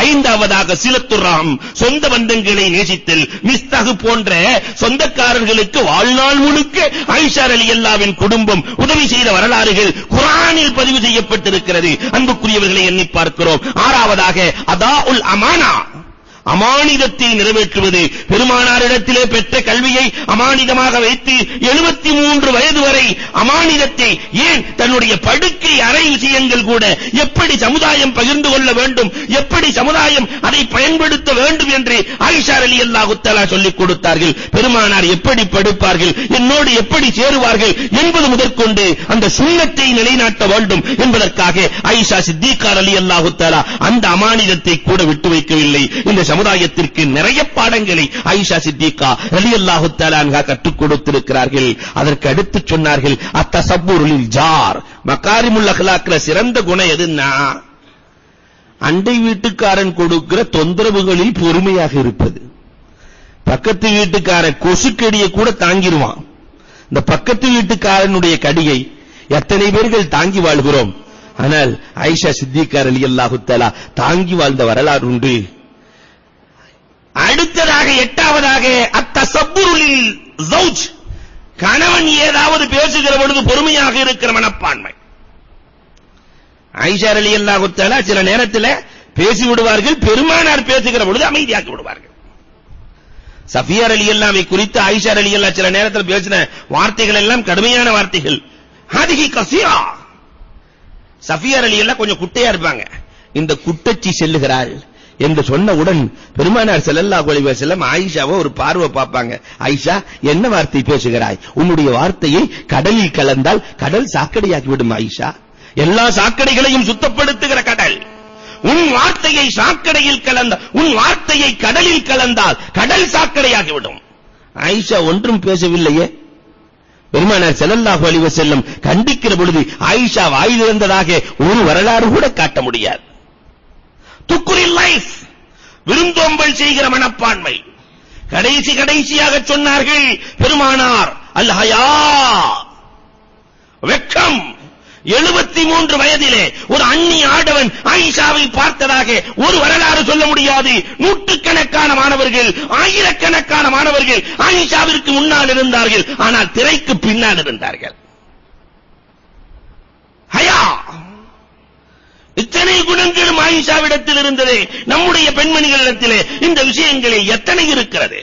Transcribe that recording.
ஐந்தாவதாக சிலத்துர்ராம், சொந்த பந்தங்களை நேசித்தல். மிஸ்தகு போன்ற சொந்தக்காரர்களுக்கு வாழ்நாள் முழுக்க ஆயிஷா ரலியல்லாஹுவின் குடும்பம் உதவி செய்த வரலாறுகள் குர்ஆனில் பதிவு செய்யப்பட்டிருக்கிறது. அன்புக்குரியவர்களை எண்ணி பார்க்கிறோம். ஆறாவதாக அதாஉல் அமானா, அமானிதத்தை நிறைவேற்றுவது. பெருமானாரிடத்திலே பெற்ற கல்வியை அமானிதமாக வைத்து 73 வயது வரை அமானிதத்தை, ஏன் தன்னுடைய படுக்கை அறை விஷயங்கள் கூட எப்படி சமுதாயம் பகிர்ந்து கொள்ள வேண்டும், எப்படி சமுதாயம் அதை பயன்படுத்த வேண்டும் என்று ஆயிஷா ரலியல்லாஹு தஆலா சொல்லிக் கொடுத்தார்கள். பெருமானார் எப்படி படுப்பார்கள், என்னோடு எப்படி சேருவார்கள் என்பது முதற்கொண்டு அந்த சுன்னத்தை நிலைநாட்ட வேண்டும் என்பதற்காக ஆயிஷா சித்திகா ரலியல்லாஹு தஆலா அந்த அமானிதத்தை கூட விட்டு வைக்கவில்லை. இந்த சமுதாயத்திற்கு நிறைய பாடங்களை ஆயிஷா சித்திகா ரலியல்லாஹு தஆலா அன்ஹா கற்றுக் கொடுத்திருக்கிறார்கள். அதற்கு அடுத்து சொன்னார்கள் அத்தஸப்புரு லில் ஜார். மகாரிமுல் அக்லாக்ல சிறந்த குணம் எதுன்னா அண்டை வீட்டுக்காரன் கொடுக்கிற தொந்தரவுகளில் பொறுமையாக இருப்பது. பக்கத்து வீட்டுக்காரன் கொசுக்கடியை கூட தாங்கிடுவான். இந்த பக்கத்து வீட்டுக்காரனுடைய கடியை எத்தனை பேர்கள் தாங்கி வாழ்கிறோம். ஆனால் ஆயிஷா சித்திகா ரலியல்லாஹு தஆலா தாங்கி வாழ்ந்த வரலாறு உண்டு. அடுத்ததாக எட்டாவதாக அத்தஸப்புரு லில் ஜௌஜ், கணவன் ஏதாவது பேசுகிற பொழுது பொறுமையாக இருக்கிற மனப்பான்மை. ஆயிஷா ரலியல்லாஹு தஆலா சில நேரத்தில் பேசி விடுவார்கள், பெருமானார் பேசுகிற பொழுது அமைதியாக்கி விடுவார்கள். சஃபியா ரலியல்லாஹு குறித்து ஆயிஷா ரலியல்லாஹு சில நேரத்தில் பேசின வார்த்தைகள் எல்லாம் கடுமையான வார்த்தைகள். ஹாதிஹி கஸீரா. சஃபியா ரலியல்லாஹு கொஞ்சம் குட்டையா இருப்பாங்க. இந்த குட்டச்சி செல்லுகிறாள் என்று சொன்னவுடன் பெருமானார் ஸல்லல்லாஹு அலைஹி வஸல்லம் ஆயிஷாவை ஒரு பார்வை பார்ப்பாங்க. ஆயிஷா, என்ன வார்த்தை பேசுகிறாய்? உன்னுடைய வார்த்தையை கடலில் கலந்தால் கடல் சாக்கடையாகி விடும். ஆயிஷா, எல்லா சாக்கடைகளையும் சுத்தப்படுத்துகிற கடல், உன் வார்த்தையை சாக்கடையில் கலந்த, உன் வார்த்தையை கடலில் கலந்தால் கடல் சாக்கடையாகி விடும். ஆயிஷா ஒன்றும் பேசவில்லையே. பெருமானார் ஸல்லல்லாஹு அலைஹி வஸல்லம் கண்டிக்கிற பொழுது ஆயிஷா வாய் திறந்ததாக ஒரு வரலாறு கூட காட்ட முடியாது. துக்குரில் லைஃப், விருந்தோம்பல் செய்கிற மனப்பான்மை. கடைசியாக சொன்னார்கள் பெருமானார் அல் ஹயா, வெட்கம். 73 வயதிலே ஒரு அந்நிய ஆடவன் ஆயிஷாவை பார்த்ததாக ஒரு வரலாறு சொல்ல முடியாது. நூற்றுக்கணக்கான மாணவர்கள், ஆயிரக்கணக்கான மாணவர்கள் ஆயிஷாவிற்கு முன்னால் இருந்தார்கள், ஆனால் திரைக்கு பின்னால் இருந்தார்கள். ஹயா, இத்தனை குணங்களும் ஆயிஷாவிடத்தில் இருந்தது. நம்முடைய பெண்மணிகளிடத்திலே இந்த விஷயங்களே எத்தனை இருக்கிறது.